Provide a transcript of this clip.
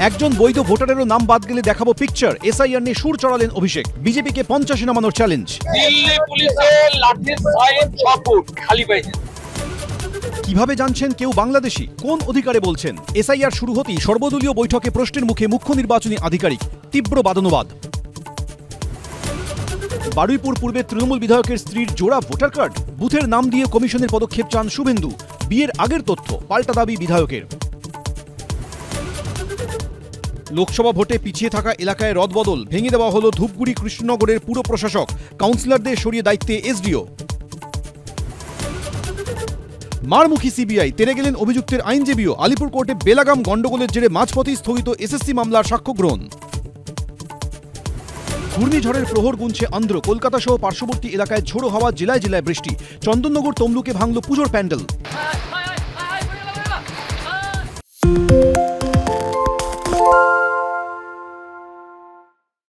একজন বৈধ ভোটারেরও নাম বাদ গেলে দেখাবো পিকচার। এসআইআর নিয়ে সুর চড়ালেন অভিষেক। বিজেপিকে 50-এ নামানোর চ্যালেঞ্জ। দিল্লি পুলিশের লাঠির সাইন 6 ফুট খালি পাইছে। কিভাবে জানছেন কেউ বাংলাদেশি? কোন অধিকারে বলছেন? এসআইআর শুরু হতেই সর্বদলীয় বৈঠকে প্রশ্নের মুখে মুখ্য নির্বাচনী আধিকারিক। তীব্র বাদানুবাদ। বারুইপুর পূর্বে তৃণমূল বিধায়কের স্ত্রীর জোড়া ভোটার কার্ড, বুথের নাম দিয়ে কমিশনের পদক্ষেপ চান শুভেন্দু। বিয়ের আগের তথ্য, পাল্টা দাবি বিধায়কের। লোকসভা ভোটে পিছিয়ে থাকা এলাকায় রদবদল, ভেঙে দেওয়া হলো ধূপগুড়ি কৃষ্ণনগরের পুর প্রশাসক, কাউন্সিলরদের সরিয়ে দায়িত্বে এসডিও। মারমুখী সিবিআই, তেরে গেলেন অভিযুক্তের আইনজীবীও। আলিপুর কোর্টে বেলাগাম গন্ডগোলের জেরে মাঝপথেই স্থগিত এসএসসি মামলার সাক্ষ্য গ্রহণ। ঘূর্ণিঝড়ের প্রহর গুনছে আন্ধ্র, কলকাতা সহ পার্শ্ববর্তী এলাকায় ঝোড়ো হাওয়া, জেলায় জেলায় বৃষ্টি। চন্দননগর তমলুকে ভাঙল পুজোর প্যান্ডেল।